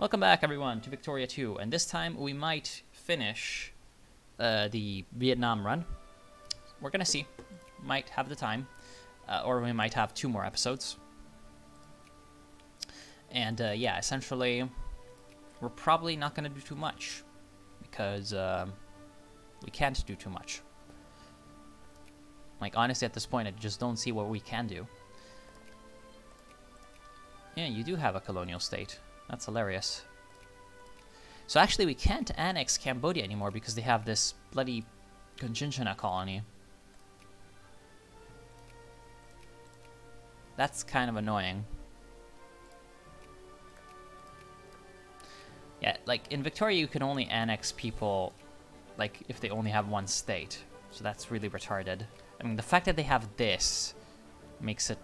Welcome back, everyone, to Victoria 2, and this time we might finish the Vietnam run. We're gonna see. Might have the time, or we might have 2 more episodes. And yeah, essentially, we're probably not gonna do too much, because we can't do too much. Like, honestly, at this point, I just don't see what we can do. Yeah, you do have a colonial state. That's hilarious. So actually, we can't annex Cambodia anymore because they have this bloody Conchinchina colony. That's kind of annoying. Yeah, like, in Victoria, you can only annex people, like, if they only have one state. So that's really retarded. I mean, the fact that they have this makes it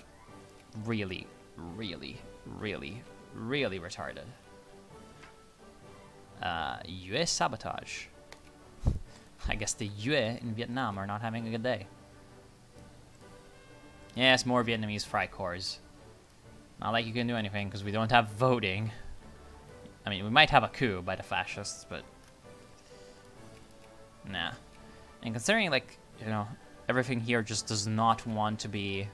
really, really, really, really retarded. US sabotage. I guess the Yue in Vietnam are not having a good day. Yes, more Vietnamese Freikorps. Not like you can do anything because we don't have voting. I mean, we might have a coup by the fascists, but nah. And considering, like, you know, everything here just does not want to be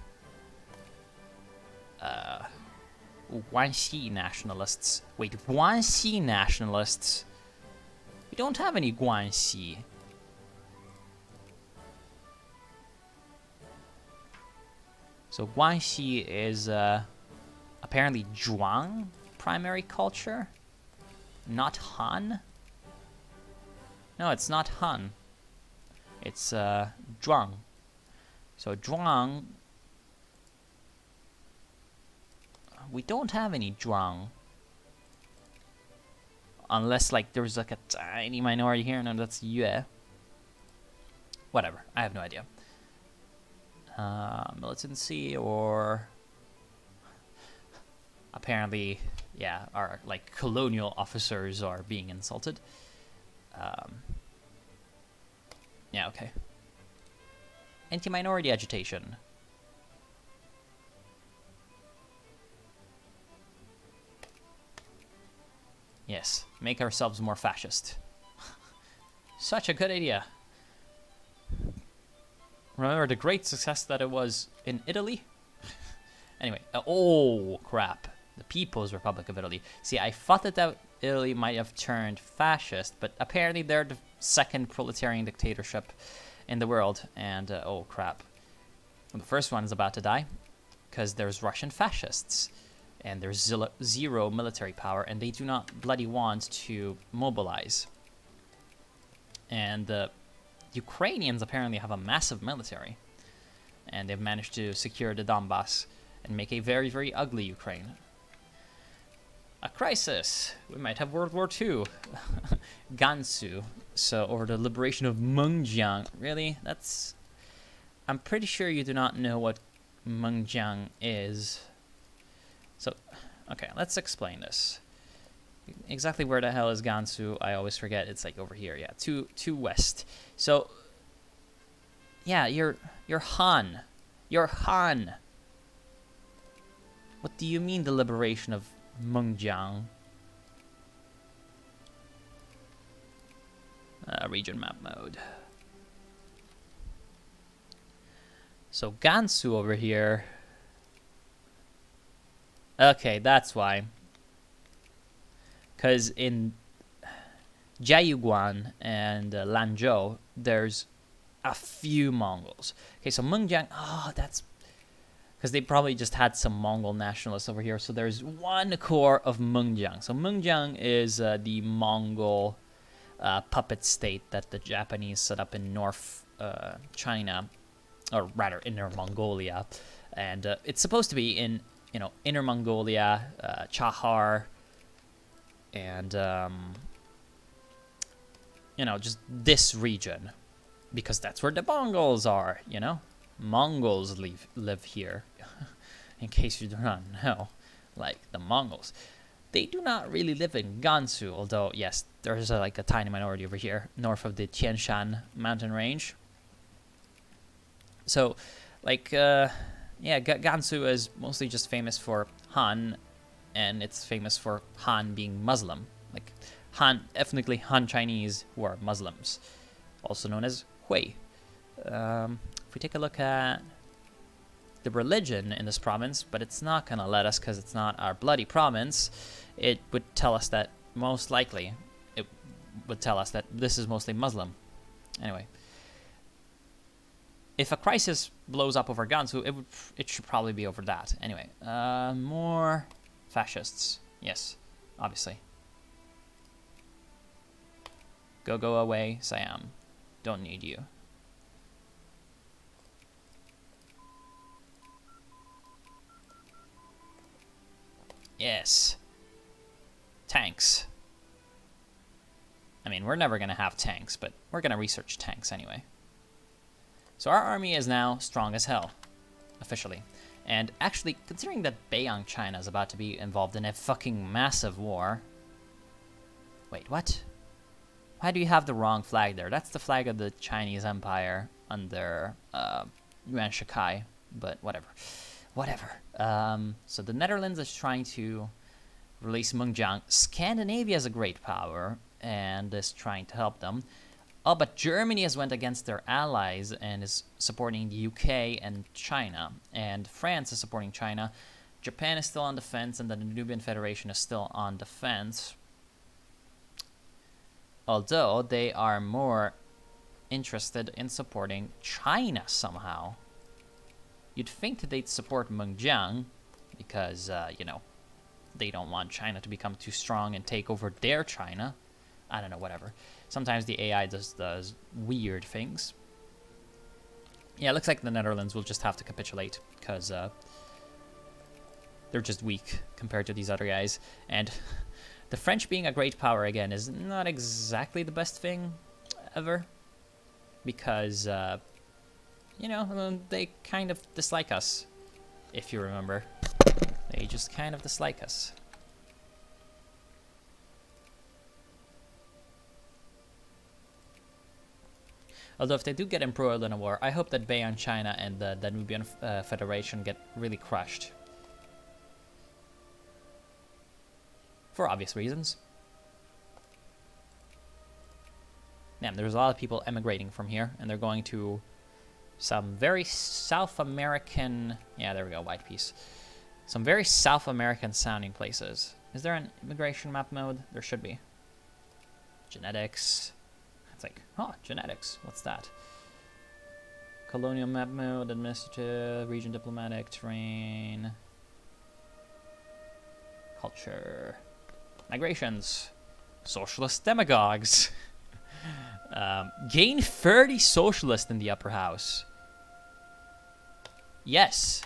Guanxi nationalists. Wait, Guanxi nationalists? We don't have any Guanxi. So Guanxi is apparently Zhuang primary culture, not Han. No, it's not Han. It's Zhuang. So Zhuang. We don't have any Zhuang. Unless, like, there's like a tiny minority here, and that's Yue. Whatever, I have no idea. Militancy, or apparently, yeah, our, like, colonial officers are being insulted. Yeah, okay. Anti-minority agitation. Yes, make ourselves more fascist. Such a good idea. Remember the great success that it was in Italy? Anyway, oh crap. The People's Republic of Italy. See, I thought that Italy might have turned fascist, but apparently they're the second proletarian dictatorship in the world, and oh crap. The first one is about to die, because there's Russian fascists. And there's zero military power, and they do not bloody want to mobilize. And the Ukrainians apparently have a massive military, and they've managed to secure the Donbass and make a very, very ugly Ukraine. A crisis. We might have World War II. Gansu. So, or the liberation of Mengjiang. Really? That's... I'm pretty sure you do not know what Mengjiang is. So, okay, let's explain this. Exactly where the hell is Gansu? I always forget. It's like over here. Yeah, to west. So, yeah, you're Han. You're Han. What do you mean the liberation of Mengjiang? Region map mode. So Gansu over here. Okay, that's why. Because in Jiayuguan and Lanzhou, there's a few Mongols. Okay, so Mengjiang, oh, that's... Because they probably just had some Mongol nationalists over here. So there's one core of Mengjiang. So Mengjiang is the Mongol puppet state that the Japanese set up in North China, or rather Inner Mongolia. And it's supposed to be in... you know, Inner Mongolia, Chahar, and, you know, just this region. Because that's where the Mongols are, you know? Mongols live here. In case you do not know. Like, the Mongols. They do not really live in Gansu, although, yes, there's like a tiny minority over here, north of the Tian Shan mountain range. So, like, yeah, Gansu is mostly just famous for Han and it's famous for Han being Muslim, like Han, ethnically Han Chinese who are Muslims, also known as Hui. If we take a look at the religion in this province, but it's not gonna let us because it's not our bloody province, it would tell us that most likely it would tell us that this is mostly Muslim. Anyway, if a crisis blows up over Gansu, it should probably be over that. Anyway, more fascists. Yes, obviously. Go away, Siam. Don't need you. Yes. Tanks. I mean, we're never going to have tanks, but we're going to research tanks anyway. So our army is now strong as hell, officially. And actually, considering that Beiyang China is about to be involved in a fucking massive war... Wait, what? Why do you have the wrong flag there? That's the flag of the Chinese Empire under Yuan Shikai, but whatever. Whatever. So the Netherlands is trying to release Mengjiang. Scandinavia is a great power and is trying to help them. Oh, but Germany has went against their allies and is supporting the UK and China. And France is supporting China. Japan is still on defense, and the Nubian Federation is still on defense. Although they are more interested in supporting China somehow. You'd think that they'd support Mengjiang because, you know, they don't want China to become too strong and take over their China. I don't know, whatever. Sometimes the AI does weird things. Yeah, it looks like the Netherlands will just have to capitulate because they're just weak compared to these other guys. And the French being a great power, again, is not exactly the best thing ever. Because, you know, they kind of dislike us, if you remember. They just kind of dislike us. Although if they do get embroiled in a war, I hope that Beiyang China and the Nubian Federation get really crushed. For obvious reasons. Damn, there's a lot of people emigrating from here, and they're going to some very South American... Yeah, there we go, white piece. Some very South American sounding places. Is there an immigration map mode? There should be. Genetics. It's like, oh, genetics. What's that? Colonial map mode, administrative, region diplomatic, terrain, culture, migrations, socialist demagogues. Gain 30 socialists in the upper house. Yes.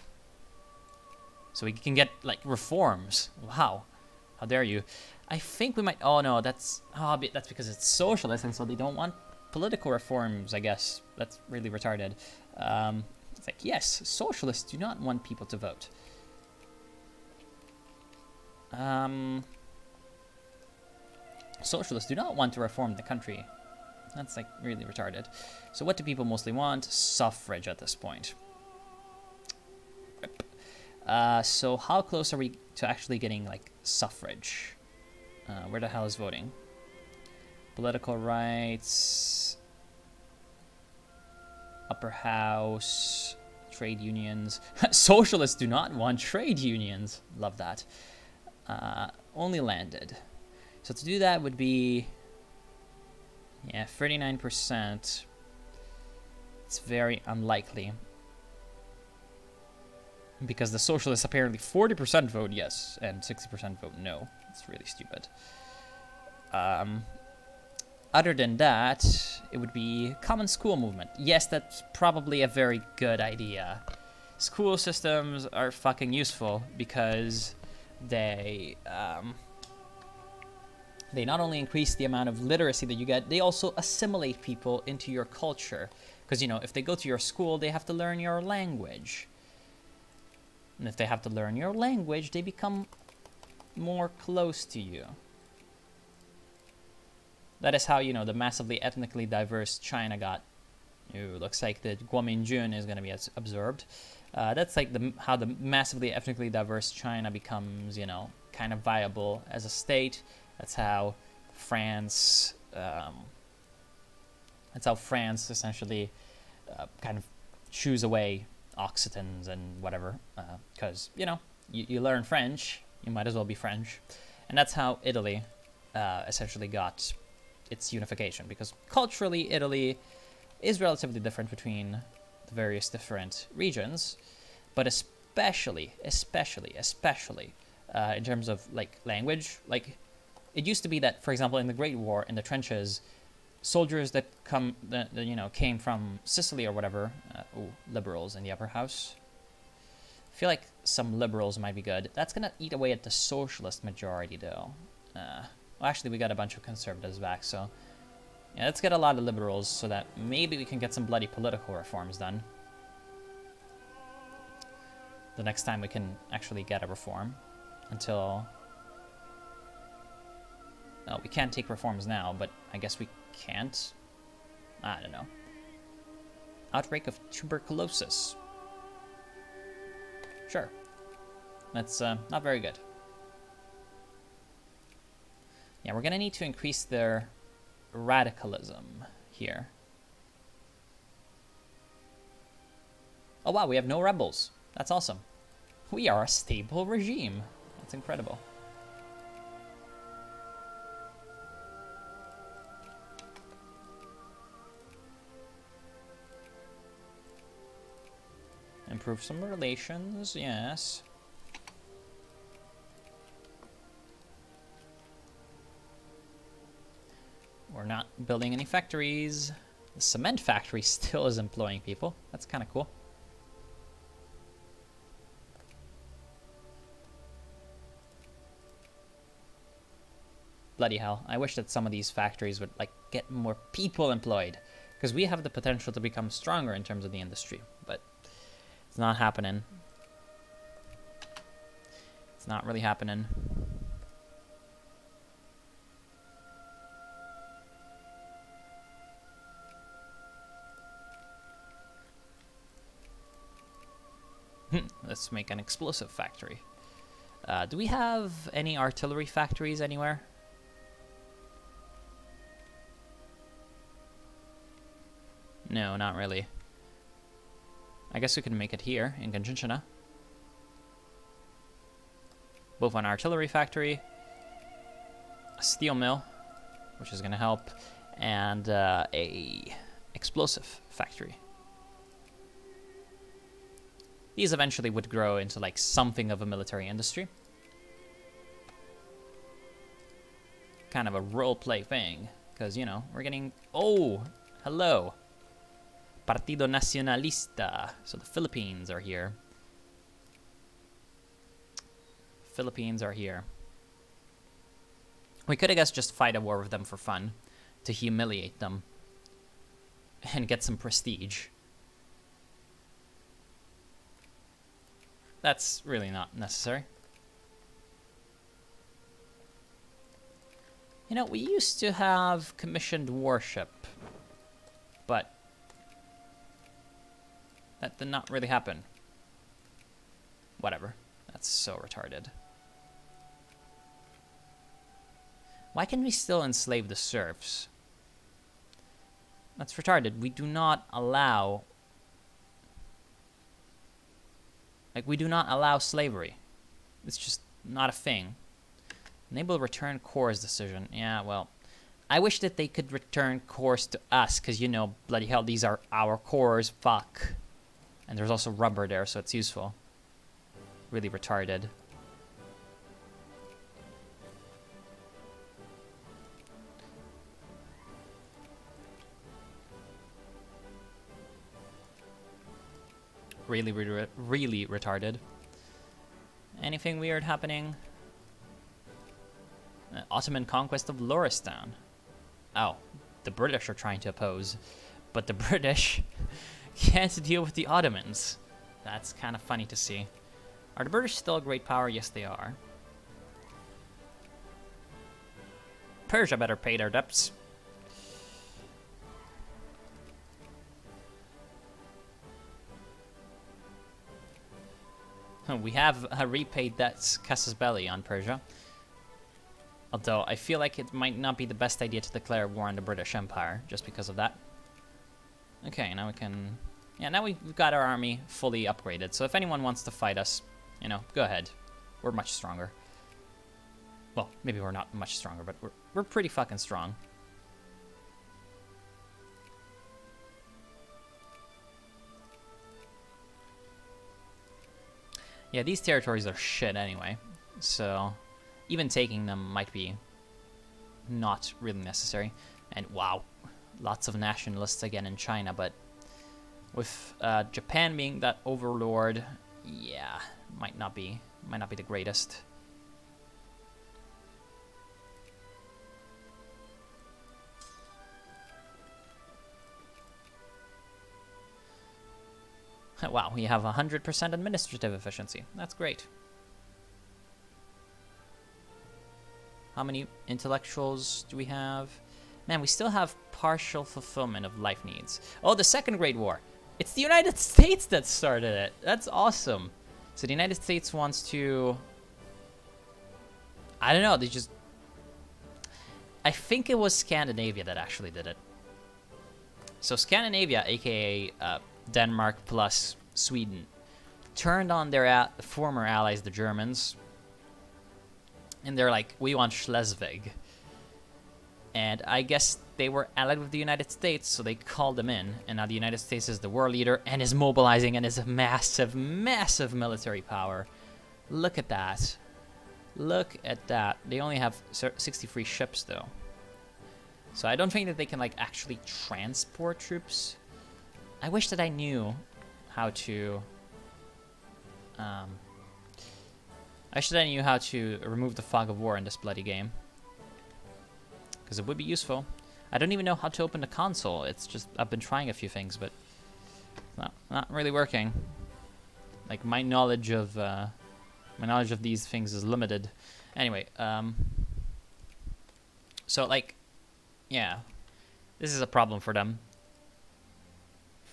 So we can get, like, reforms. Wow. How dare you. I think we might... Oh, no, that's because it's socialist, and so they don't want political reforms, I guess. That's really retarded. It's like, yes, socialists do not want people to vote. Socialists do not want to reform the country. That's, like, really retarded. So what do people mostly want? Suffrage at this point. So how close are we to actually getting, like, suffrage? Where the hell is voting? Political rights, upper house, trade unions. Socialists do not want trade unions. Love that. Only landed. So to do that would be, yeah, 39%. It's very unlikely. Because the socialists apparently 40% vote yes and 60% vote no. It's really stupid. Other than that, it would be common school movement. Yes, that's probably a very good idea. School systems are fucking useful because they not only increase the amount of literacy that you get, they also assimilate people into your culture. Because, you know, if they go to your school, they have to learn your language. And if they have to learn your language, they become more close to you. That is how, you know, the massively ethnically diverse China got. Ooh, looks like the Guominjun is going to be absorbed. That's like how the massively ethnically diverse China becomes, you know, kind of viable as a state. That's how France essentially kind of shoos away Occitans and whatever, because you learn French, you might as well be French. And that's how Italy essentially got its unification, because culturally Italy is relatively different between the various different regions, but especially in terms of like language. Like, it used to be that, for example, in the Great War, in the trenches, soldiers that came from Sicily or whatever, liberals in the upper house. I feel like some liberals might be good. That's gonna eat away at the socialist majority, though. Well, actually, we got a bunch of conservatives back, so yeah, let's get a lot of liberals so that maybe we can get some bloody political reforms done. The next time we can actually get a reform. Until... well, we can't take reforms now, but I guess we can't. I don't know. Outbreak of tuberculosis. Sure. That's not very good. Yeah, we're gonna need to increase their radicalism here. Oh wow, we have no rebels. That's awesome. We are a stable regime. That's incredible. Improve some relations, yes. We're not building any factories. The cement factory still is employing people. That's kind of cool. Bloody hell. I wish that some of these factories would like get more people employed, because we have the potential to become stronger in terms of the industry, but it's not happening. It's not really happening. Let's make an explosive factory. Do we have any artillery factories anywhere? No, not really. I guess we can make it here in Ganchinchina. Both an artillery factory, a steel mill, which is going to help, and a explosive factory. These eventually would grow into like something of a military industry. Kind of a roleplay thing, because, you know, we're getting... oh, hello. Partido Nacionalista. So the Philippines are here. Philippines are here. We could, I guess, just fight a war with them for fun, to humiliate them, and get some prestige. That's really not necessary. You know, we used to have commissioned warship, but that did not really happen. Whatever. That's so retarded. Why can we still enslave the serfs? That's retarded. We do not allow... like, we do not allow slavery. It's just not a thing. Enable return cores decision. Yeah, well, I wish that they could return cores to us, because, you know, bloody hell, these are our cores. Fuck. And there's also rubber there, so it's useful. Really retarded. Really retarded. Anything weird happening? Ottoman conquest of Loristan. Oh, the British are trying to oppose, but the British can't deal with the Ottomans. That's kind of funny to see. Are the British still a great power? Yes, they are. Persia better pay their debts. We have repaid that casus belli on Persia. Although I feel like it might not be the best idea to declare war on the British Empire just because of that. Okay, now we can... Yeah, now we've got our army fully upgraded. So if anyone wants to fight us, you know, go ahead. We're much stronger. Well, maybe we're not much stronger, but we're pretty fucking strong. Yeah, these territories are shit anyway, so even taking them might be not really necessary. And wow, lots of nationalists again in China, but with Japan being that overlord, yeah, might not be the greatest. Wow, we have 100% administrative efficiency. That's great. How many intellectuals do we have? Man, we still have partial fulfillment of life needs. Oh, the Second Great War. It's the United States that started it. That's awesome. So the United States wants to... I don't know, they just... I think it was Scandinavia that actually did it. So Scandinavia, aka... Denmark plus Sweden, turned on their former allies, the Germans, and they're like, we want Schleswig. And I guess they were allied with the United States, so they called them in, and now the United States is the world leader and is mobilizing and is a massive, massive military power. Look at that. Look at that. They only have 63 ships, though. So I don't think that they can, like, actually transport troops. I wish that I knew how to... I wish that I knew how to remove the fog of war in this bloody game. Because it would be useful. I don't even know how to open the console. It's just... I've been trying a few things, but... It's not really working. Like, my knowledge of these things is limited. Anyway, so, like... Yeah. This is a problem for them.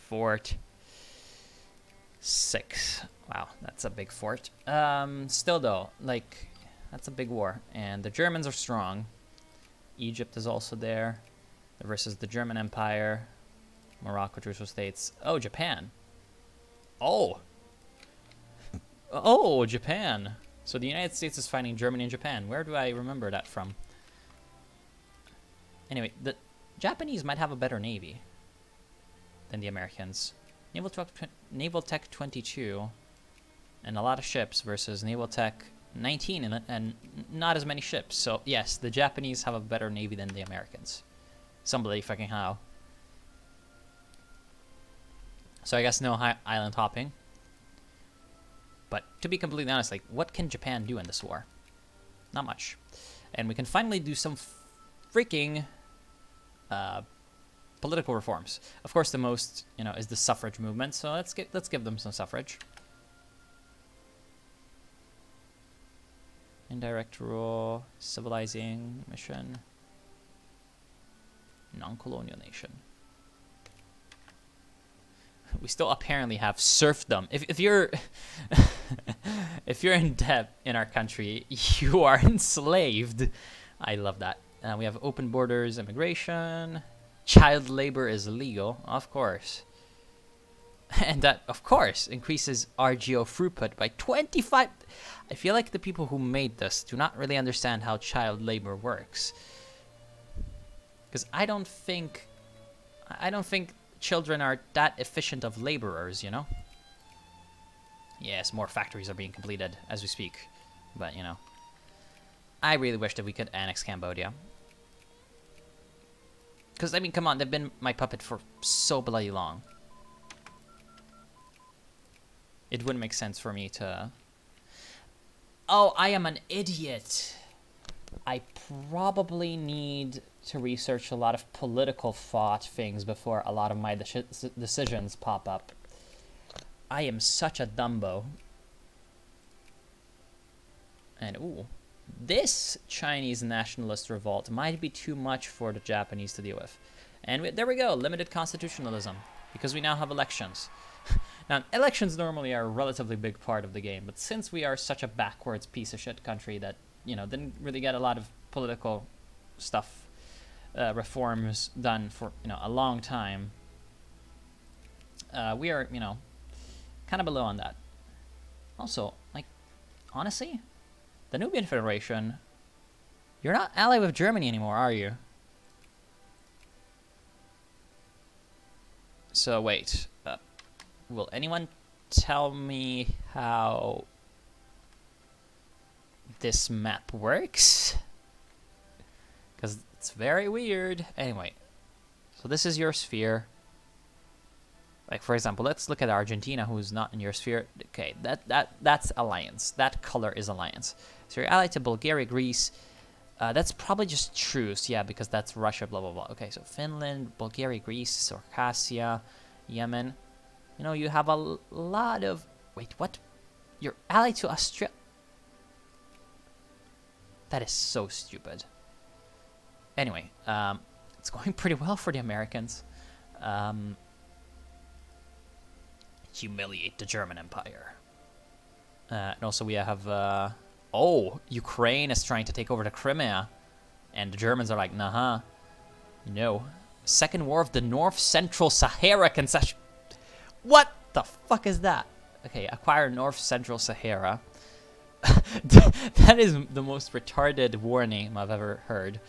Fort 6. Wow, that's a big fort. Still though, like, that's a big war. And the Germans are strong. Egypt is also there. Versus the German Empire. Morocco, Trucial States. Oh, Japan. Oh! Oh, Japan. So the United States is fighting Germany and Japan. Where do I remember that from? Anyway, the Japanese might have a better navy than the Americans. Naval Tech 22 and a lot of ships versus Naval Tech 19 and not as many ships. So yes, the Japanese have a better navy than the Americans. Somebody fucking how. So I guess no island hopping. But to be completely honest, like, what can Japan do in this war? Not much. And we can finally do some freaking political reforms. Of course, the most, you know, is the suffrage movement. So let's give them some suffrage. Indirect rule, civilizing mission, non-colonial nation. We still apparently have serfdom. If you're if you're in debt in our country, you are enslaved. I love that. We have open borders, immigration. Child labor is illegal, of course. And that, of course, increases RGO throughput by 25. I feel like the people who made this do not really understand how child labor works. Because I don't think children are that efficient of laborers, you know? Yes, more factories are being completed as we speak. But, you know, I really wish that we could annex Cambodia. Because, I mean, come on, they've been my puppet for so bloody long. It wouldn't make sense for me to... Oh, I am an idiot. I probably need to research a lot of political thought things before a lot of my decisions pop up. I am such a dumbo. And, ooh. This Chinese nationalist revolt might be too much for the Japanese to deal with. And there we go, limited constitutionalism. Because we now have elections. Now, elections normally are a relatively big part of the game, but since we are such a backwards piece of shit country that, you know, didn't really get a lot of political stuff, reforms done for, you know, a long time, we are, you know, kind of below on that. Also, like, honestly, the Nubian Federation, you're not allied with Germany anymore, are you? So, wait. Will anyone tell me how this map works? Because it's very weird. Anyway, so this is your sphere. Like, for example, let's look at Argentina, who's not in your sphere. Okay, that's alliance. That color is alliance. So you're allied to Bulgaria, Greece. That's probably just truce, yeah, because that's Russia, blah, blah, blah. Okay, so Finland, Bulgaria, Greece, Circassia, Yemen. You know, you have a lot of... Wait, what? You're allied to Australia? That is so stupid. Anyway, it's going pretty well for the Americans. Humiliate the German Empire. And also we have... oh, Ukraine is trying to take over the Crimea. And the Germans are like, nah, no. Second War of the North Central Sahara concession. What the fuck is that? Okay, acquire North Central Sahara. That is the most retarded war name I've ever heard.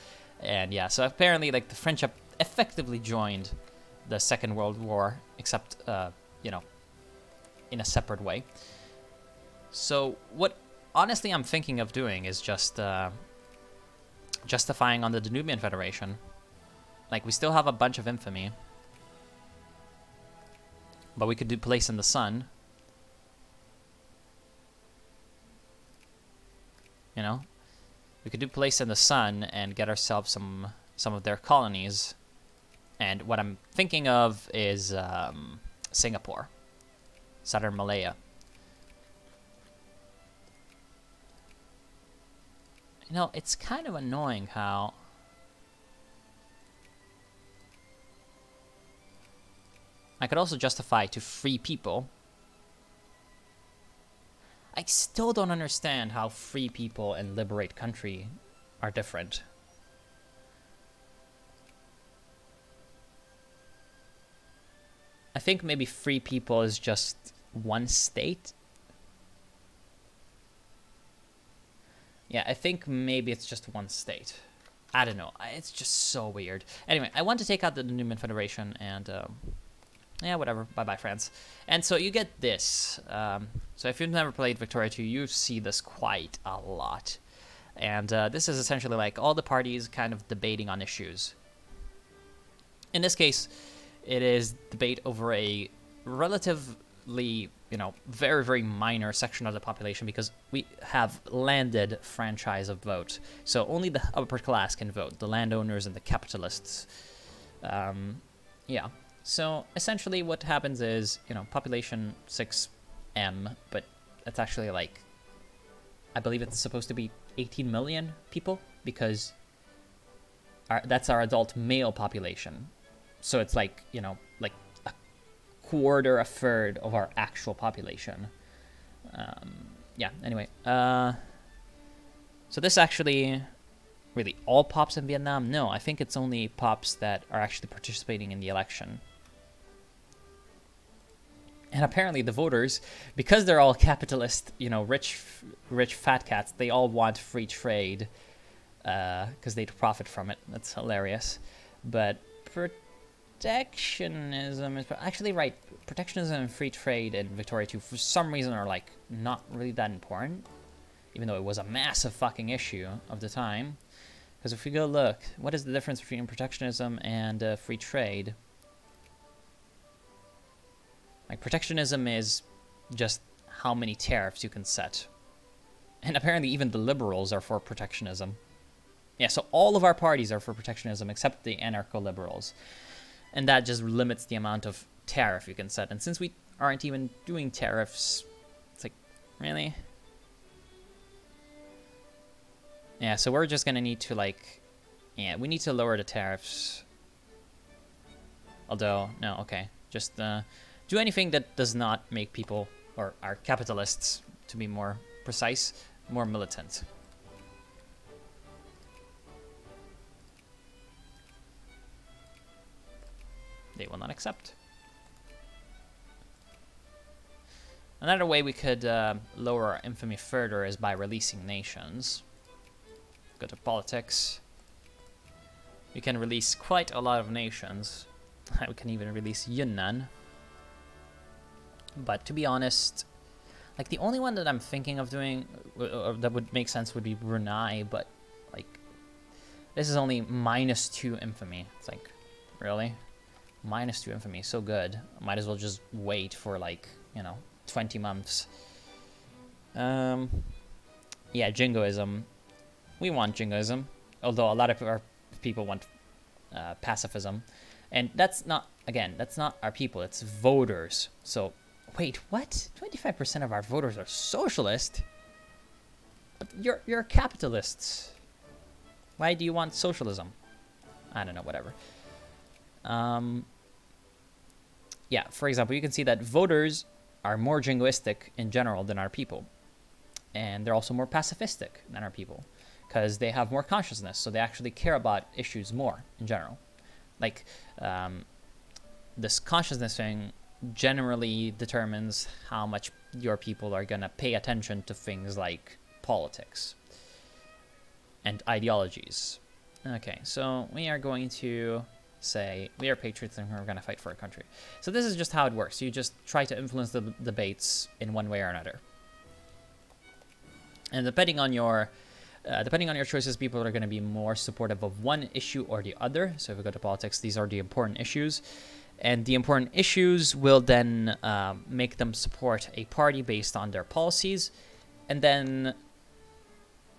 And yeah, so apparently, like, the French have effectively joined the Second World War, except, you know, in a separate way. So what, honestly, I'm thinking of doing is just justifying on the Danubian Federation. Like, we still have a bunch of infamy. But we could do Place in the Sun. You know? We could do Place in the Sun and get ourselves some of their colonies. And what I'm thinking of is Singapore. Southern Malaya. You know, it's kind of annoying how... I could also justify to free people. I still don't understand how free people and liberate country are different. I think maybe free people is just one state. Yeah, I think maybe it's just one state. I don't know. It's just so weird. Anyway, I want to take out the Danubian Federation and... yeah, whatever. Bye-bye, France. And so you get this. So if you've never played Victoria 2, you see this quite a lot. And this is essentially like all the parties kind of debating on issues. In this case, it is debate over a relatively, you know, very, very minor section of the population because we have landed franchise of vote. So only the upper class can vote, the landowners and the capitalists. Yeah. So essentially what happens is, you know, population 6M, but it's actually like, I believe it's supposed to be 18 million people because that's our adult male population. So it's like, you know, like a quarter, a third of our actual population. Yeah, anyway. So this actually... Really, all pops in Vietnam? No, I think it's only pops that are actually participating in the election. And apparently the voters, because they're all capitalist, you know, rich fat cats, they all want free trade because they'd profit from it. That's hilarious. But protectionism is actually right. Protectionism and free trade in Victoria 2 for some reason are like not really that important, even though it was a massive fucking issue of the time. Because if we go look, what is the difference between protectionism and free trade? Like, protectionism is just how many tariffs you can set. And apparently even the liberals are for protectionism. Yeah, so all of our parties are for protectionism except the anarcho-liberals. And that just limits the amount of tariff you can set. And since we aren't even doing tariffs, it's like, really? Yeah, so we're just gonna need to, like... Yeah, we need to lower the tariffs. Although, no, okay. Just do anything that does not make people, or our capitalists, to be more precise, more militant. They will not accept. Another way we could lower our infamy further is by releasing nations. Go to politics. We can release quite a lot of nations. We can even release Yunnan. But to be honest, like the only one that I'm thinking of doing that would make sense would be Brunei, but like this is only -2 infamy. It's like, really? -2 infamy, so good. Might as well just wait for like, you know, 20 months. Yeah, jingoism. We want jingoism, although a lot of our people want pacifism. And that's not, again, that's not our people, it's voters. So, wait, what? 25% of our voters are socialist? But you're capitalists. Why do you want socialism? I don't know, whatever. Yeah, for example, you can see that voters are more jingoistic in general than our people. And they're also more pacifistic than our people, because they have more consciousness, so they actually care about issues more in general. Like, this consciousness thing generally determines how much your people are going to pay attention to things like politics and ideologies. Okay, so we are going to say we are patriots and we're going to fight for our country. So this is just how it works. You just try to influence the debates in one way or another. And depending on your choices, people are going to be more supportive of one issue or the other. So if we go to politics, these are the important issues. And the important issues will then make them support a party based on their policies. And then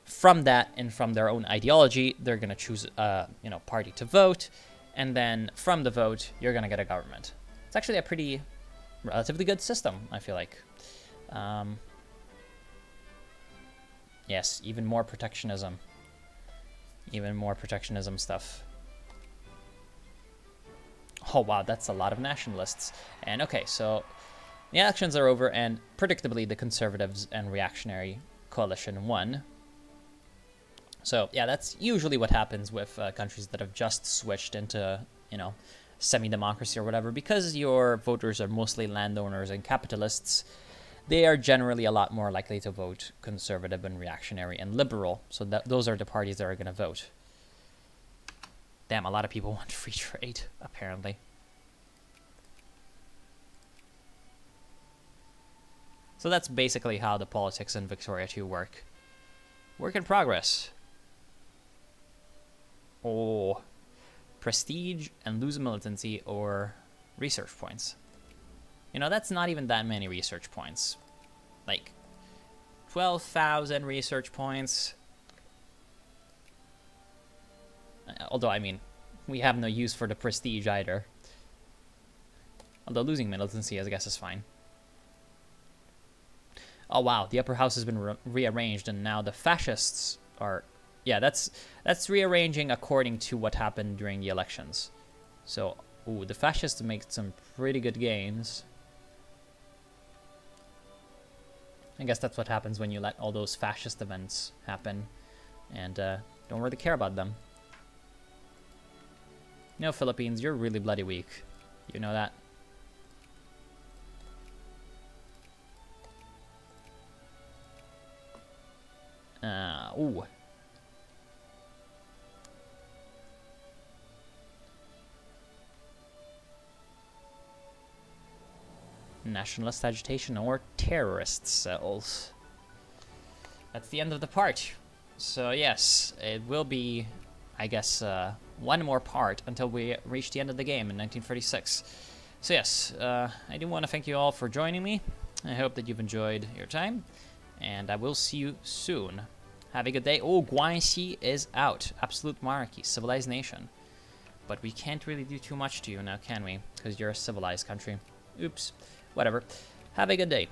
from that and from their own ideology, they're going to choose a party to vote. And then from the vote, you're going to get a government. It's actually a pretty relatively good system, I feel like. Yes, even more protectionism. Even more protectionism stuff. Oh, wow, that's a lot of nationalists. And okay, so the elections are over, and predictably the Conservatives and Reactionary Coalition won. So, yeah, that's usually what happens with countries that have just switched into, semi-democracy or whatever. Because your voters are mostly landowners and capitalists, they are generally a lot more likely to vote conservative and reactionary and liberal. So those are the parties that are going to vote. Damn, a lot of people want free trade, apparently. So that's basically how the politics in Victoria 2 work. Work in progress. Oh, prestige and lose militancy or research points. That's not even that many research points. Like, 12,000 research points. Although, I mean, we have no use for the prestige either. Although losing militancy, I guess, is fine. Oh, wow, the upper house has been rearranged, and now the fascists are... Yeah, that's rearranging according to what happened during the elections. So, ooh, the fascists make some pretty good gains. I guess that's what happens when you let all those fascist events happen and don't really care about them. Philippines, you're really bloody weak. You know that? Ooh. Nationalist agitation or terrorist cells. That's the end of the part. So yes, it will be, I guess, one more part until we reach the end of the game in 1936. So yes, I do want to thank you all for joining me. I hope that you've enjoyed your time, and I will see you soon. Have a good day. Oh, Guanxi is out. Absolute monarchy, civilized nation. But we can't really do too much to you now, can we? Because you're a civilized country. Oops. Whatever. Have a good day.